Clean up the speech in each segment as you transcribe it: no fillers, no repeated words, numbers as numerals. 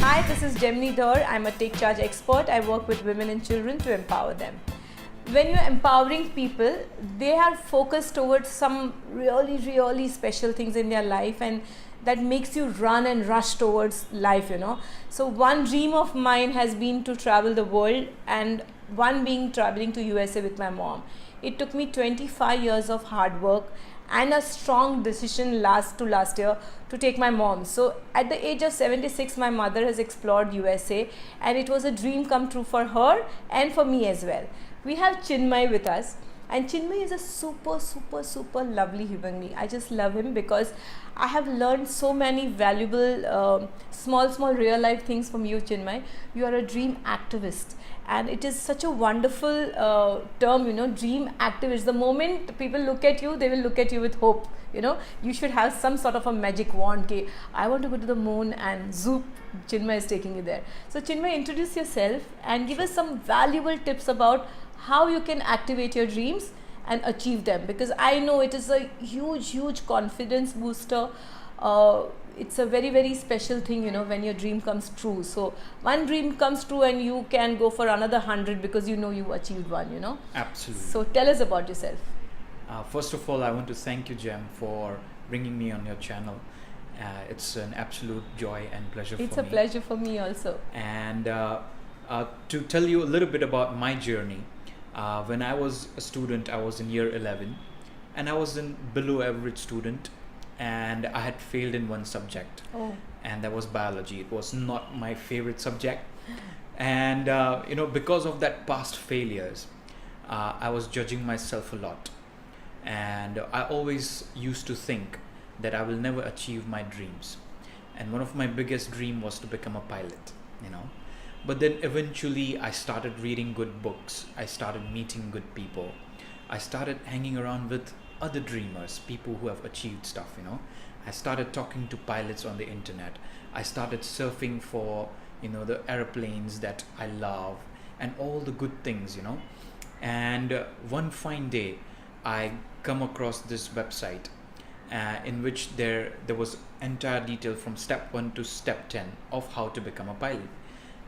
Hi, this is Gemini Dhar. I'm a Take Charge expert. I work with women and children to empower them. When you're empowering people, they are focused towards some really, really special things in their life, and that makes you run and rush towards life. So one dream of mine has been to travel the world, and one being traveling to USA with my mom. It took me 25 years of hard work and a strong decision last year to take my mom. So at the age of 76, my mother has explored USA, and it was a dream come true for her and for me as well. We have Chinmay with us, and Chinmay is a super, super, super lovely human being. I just love him because I have learned so many valuable small real life things from you, Chinmay. You are a dream activist, and it is such a wonderful term, dream activist. The moment people look at you, they will look at you with hope. You should have some sort of a magic wand. Okay, I want to go to the moon, and zoop, Chinmay is taking you there. So Chinmay, introduce yourself and give us some valuable tips about how you can activate your dreams and achieve them, because I know it is a huge confidence booster. It's a very, very special thing, when your dream comes true. So one dream comes true and you can go for another 100 because you achieved one. Absolutely. So tell us about yourself. First of all, I want to thank you, Jem, for bringing me on your channel. It's an absolute joy and pleasure for me. It's a pleasure for me also. And to tell you a little bit about my journey, when I was a student, I was in year 11, and I was a below average student, and I had failed in one subject. Oh. And that was biology. It was not my favorite subject. And because of that past failures, I was judging myself a lot. And I always used to think that I will never achieve my dreams. And one of my biggest dream was to become a pilot. But then eventually I started reading good books. I started meeting good people. I started hanging around with other dreamers, people who have achieved stuff. I started talking to pilots on the internet. I started surfing for the airplanes that I love and all the good things. And one fine day I come across this website in which there was entire detail from step 1 to step 10 of how to become a pilot.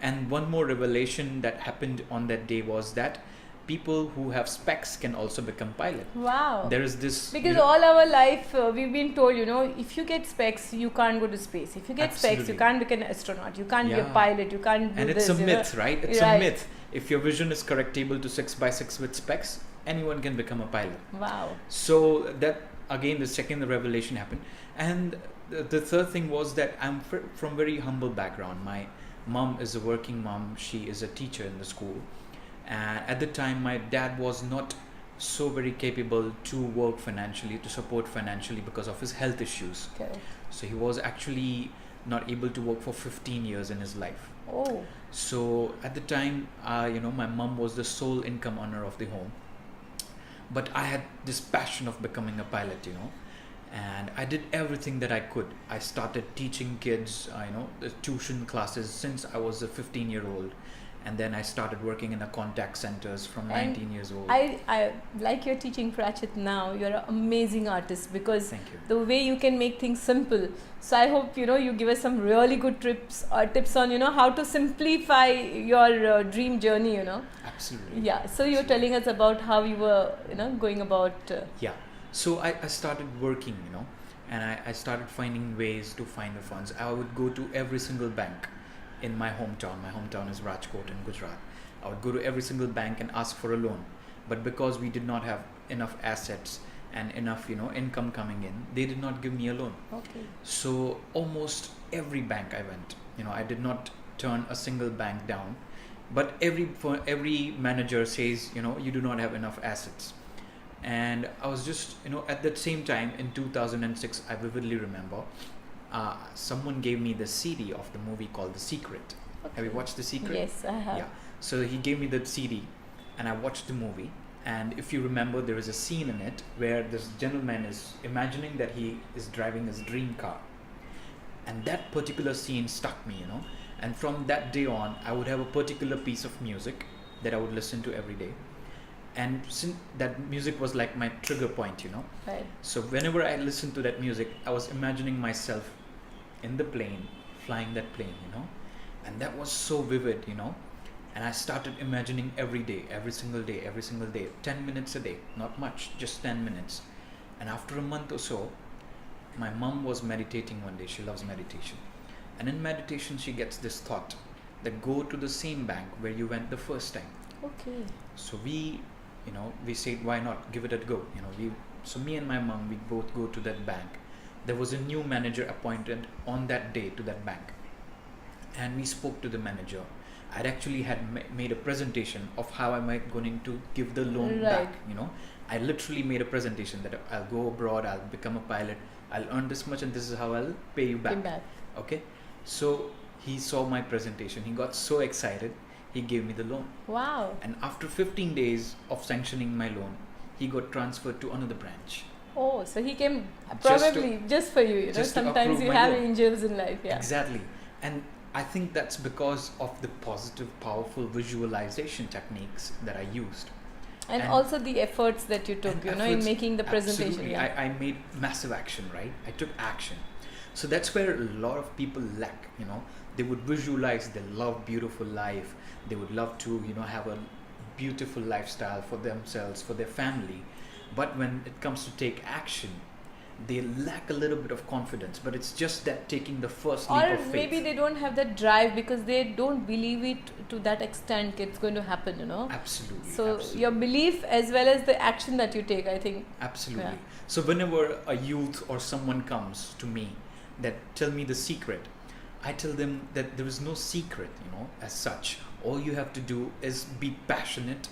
And one more revelation that happened on that day was that people who have specs can also become pilot. Wow. There is this... Because all our life we've been told, if you get specs, you can't go to space. If you get specs, you can't become an astronaut. You can't be a pilot. You can't do and this. And it's a myth, right? It's a myth. If your vision is correctable to 6x6 with specs, anyone can become a pilot. Wow. So that, again, the second revelation happened. And the third thing was that I'm from very humble background. My mom is a working mom. She is a teacher in the school. And at the time, my dad was not so very capable to work financially, to support financially because of his health issues. Okay. So he was actually not able to work for 15 years in his life. Oh. So at the time, my mom was the sole income earner of the home. But I had this passion of becoming a pilot, and I did everything that I could. I started teaching kids, the tuition classes since I was a 15-year-old. And then I started working in the contact centers from 19 years old. I like your teaching Pratchett now. You're an amazing artist because Thank you. The way you can make things simple. So I hope you give us some really good tips on how to simplify your dream journey. Absolutely. Yeah. So you're telling us about how you were going about. Yeah. So I started working, and I started finding ways to find the funds. I would go to every single bank in my hometown. My hometown is Rajkot in Gujarat. I would go to every single bank and ask for a loan. But because we did not have enough assets and enough, income coming in, they did not give me a loan. Okay. So almost every bank I went, I did not turn a single bank down. But every manager says, you do not have enough assets. And I was just, at that same time in 2006, I vividly remember, someone gave me the CD of the movie called The Secret. Okay. Have you watched The Secret? Yes, I have. Yeah. So he gave me the CD and I watched the movie. And if you remember, there is a scene in it where this gentleman is imagining that he is driving his dream car. And that particular scene stuck me, And from that day on, I would have a particular piece of music that I would listen to every day. And since that music was like my trigger point, Right. so whenever I listened to that music, I was imagining myself in the plane, flying that plane, and that was so vivid, and I started imagining every day, every single day, 10 minutes a day, not much, just 10 minutes. And after a month or so, my mom was meditating one day. She loves meditation. And in meditation, she gets this thought that go to the same bank where you went the first time. Okay. So we said, why not give it a go? So me and my mom, we both go to that bank. There was a new manager appointed on that day to that bank. And we spoke to the manager. I'd actually had made a presentation of how am I going to give the loan Right. back, I literally made a presentation that I'll go abroad, I'll become a pilot, I'll earn this much, and this is how I'll pay you back. Came back. Okay. So he saw my presentation. He got so excited. He gave me the loan. Wow. And after 15 days of sanctioning my loan, he got transferred to another branch. Oh, so he came Just probably just for you. just to Sometimes approve you my have loan. angels in life. Yeah. Exactly. And I think that's because of the positive, powerful visualization techniques that I used. And And- also the efforts that you took, And in efforts, making the presentation. Absolutely. Yeah. I made massive action, right? I took action. So that's where a lot of people lack, They would visualize they love beautiful life. They would love to, have a beautiful lifestyle for themselves, for their family. But when it comes to take action, they lack a little bit of confidence. But it's just that taking the first leap Or of faith. maybe they don't have that drive because they don't believe it to that extent it's going to happen, Absolutely. So absolutely. your belief as well as the action that you take, I think. Absolutely. Yeah. So whenever a youth or someone comes to me that tell me the secret, I tell them that there is no secret, as such. All you have to do is be passionate,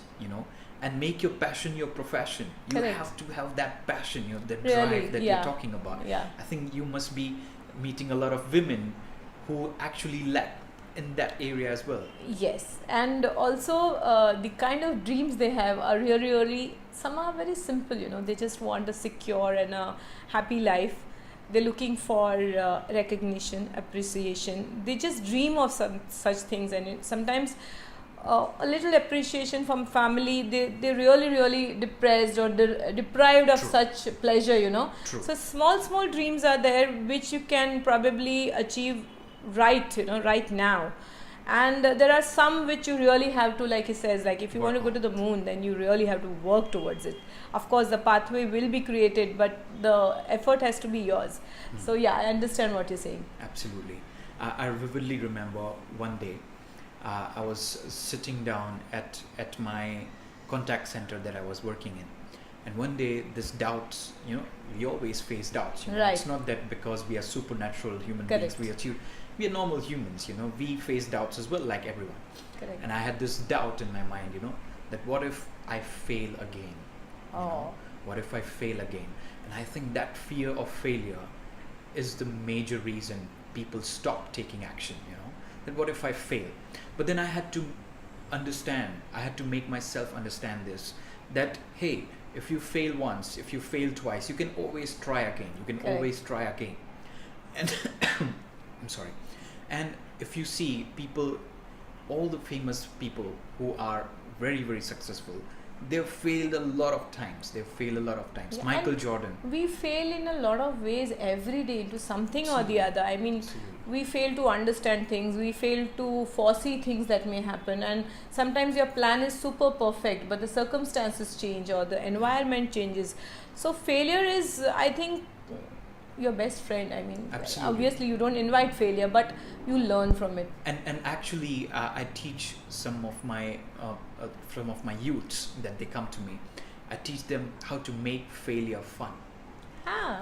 and make your passion your profession. You Correct. have to have that passion, that Really, drive that yeah. you're talking about. Yeah. I think you must be meeting a lot of women who actually lack in that area as well. Yes, and also the kind of dreams they have are really, really, some are very simple, they just want a secure and a happy life. They're looking for recognition, appreciation. They just dream of some such things, and sometimes a little appreciation from family, they're really, really depressed or deprived of True. such pleasure, True. So small dreams are there which you can probably achieve right now. And there are some which you really have to, like he says, like if you want to go to the moon, then you really have to work towards it. Of course, the pathway will be created, but the effort has to be yours. So yeah, I understand what you're saying. Absolutely. I vividly remember one day I was sitting down at my contact center that I was working in. And one day this doubts, we always face doubts. Right. It's not that because we are supernatural human Correct. beings, we are normal humans, we face doubts as well like everyone. Correct. And I had this doubt in my mind, that what if I fail again? Oh. What if I fail again? And I think that fear of failure is the major reason people stop taking action, that what if I fail? But then I had to make myself understand this, that hey, if you fail once, if you fail twice, you can always try again. And I'm sorry. And if you see people, all the famous people who are very, very successful, they've failed a lot of times. Yeah, Michael and Jordan. We fail in a lot of ways every day into something or the other. I mean, Absolutely. we fail to understand things, we fail to foresee things that may happen, and sometimes your plan is super perfect, but the circumstances change or the environment changes. So failure is, I think, your best friend. I mean, Absolutely. obviously you don't invite failure, but you learn from it. And actually, I teach some of my youths that they come to me. I teach them how to make failure fun,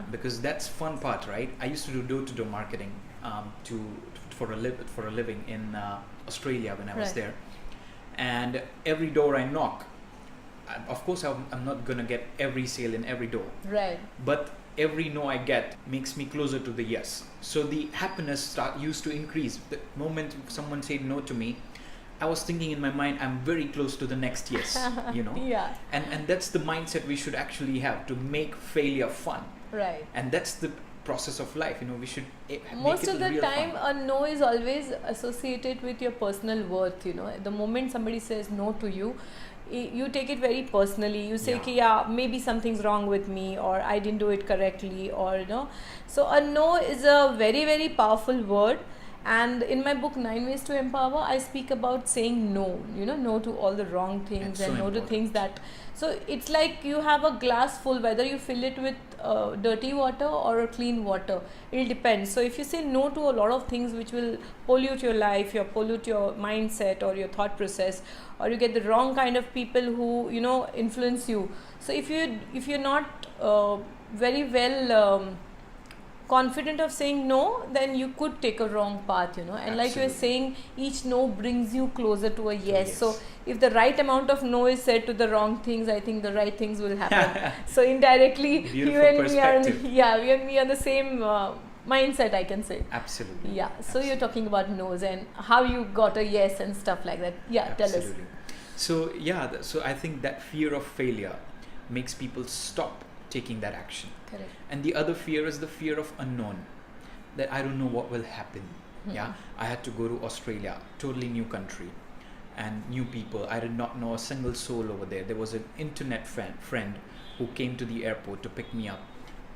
because that's fun part, right? I used to do door-to-door marketing for a living in Australia when I was Right. there, and every door I knock, of course I'm not gonna get every sale in every door, Right. but every no I get makes me closer to the yes. So the happiness used to increase. The moment someone said no to me, I was thinking in my mind, I'm very close to the next yes, Yeah. And that's the mindset we should actually have, to make failure fun. Right. And that's the process of life, we should make Most it of the real time, fun. a no is always associated with your personal worth. The moment somebody says no to you, you take it very personally. You say, Yeah. "Ki, yeah, maybe something's wrong with me, or I didn't do it correctly," or So a no is a very, very powerful word. And in my book 9 Ways to Empower, I speak about saying no, no to all the wrong things, It's and so no to important. things that, so it's like you have a glass full, whether you fill it with dirty water or a clean water, it'll depend. So if you say no to a lot of things which will pollute your life, or pollute your mindset or your thought process, or you get the wrong kind of people who influence you. So if you're not very well confident of saying no, then you could take a wrong path, and like you were Absolutely. saying, each no brings you closer to a yes. yes. So if the right amount of no is said to the wrong things, I think the right things will happen. So indirectly, you Beautiful and me are perspective. we and me are the same mindset, I can say. Absolutely. Yeah. So Absolutely. you're talking about no's and how you got a yes and stuff like that. Yeah, tell us. Absolutely. So yeah, so I think that fear of failure makes people stop taking that action. Correct. And the other fear is the fear of unknown, that I don't know what will happen. Yeah, I had to go to Australia, totally new country, and new people. I did not know a single soul over there. There was an internet friend who came to the airport to pick me up,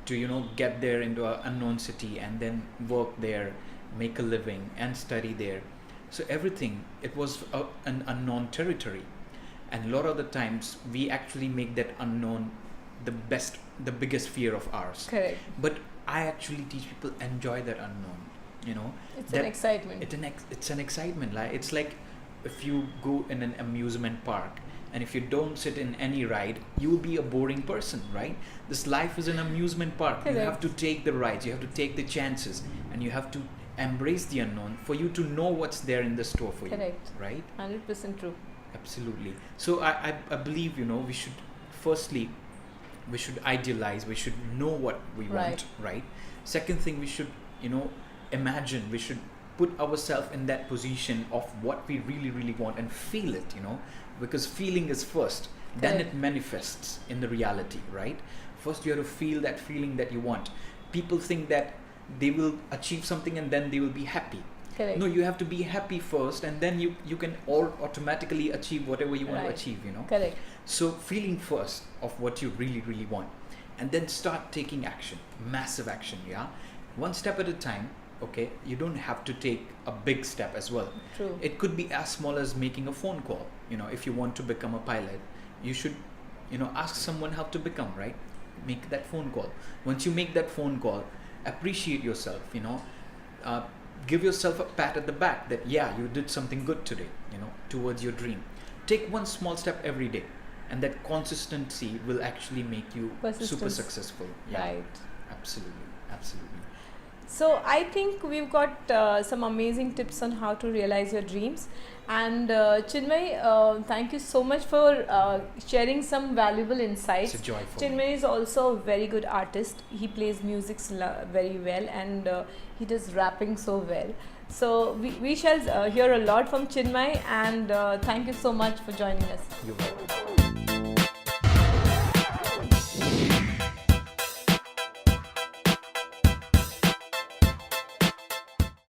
to get there into an unknown city and then work there, make a living and study there. So everything, it was an unknown territory, and a lot of the times we actually make that unknown the biggest fear of ours. Correct. But I actually teach people enjoy that unknown. It's that an excitement. it's an excitement. Like, it's like if you go in an amusement park, and if you don't sit in any ride, you will be a boring person, right? This life is an amusement park. You Correct. have to take the rides, you have to take the chances, and you have to embrace the unknown for you to know what's there in the store for Correct. you, right? 100% true. Absolutely. So I believe we should firstly idealize, we should know what we want, right? Second thing, we should imagine, we should put ourselves in that position of what we really, really want and feel it, because feeling is first, then Correct. it manifests in the reality, right? First you have to feel that feeling that you want. People think that they will achieve something and then they will be happy. Correct. No, you have to be happy first, and then you can all automatically achieve whatever you want to Right. achieve, Correct. So feeling first of what you really, really want, and then start taking action, massive action, yeah? One step at a time, okay? You don't have to take a big step as well. True. It could be as small as making a phone call. If you want to become a pilot, you should, ask someone how to become, right? Make that phone call. Once you make that phone call, appreciate yourself, give yourself a pat at the back that, yeah, you did something good today, towards your dream. Take one small step every day, and that consistency will actually make you super Persistence. successful. Yeah, Right. absolutely. So I think we've got some amazing tips on how to realize your dreams. And Chinmay, thank you so much for sharing some valuable insights. It's a joy for me. Chinmay is also a very good artist. He plays music very well, and he does rapping so well. So we shall hear a lot from Chinmay, and thank you so much for joining us. You're welcome.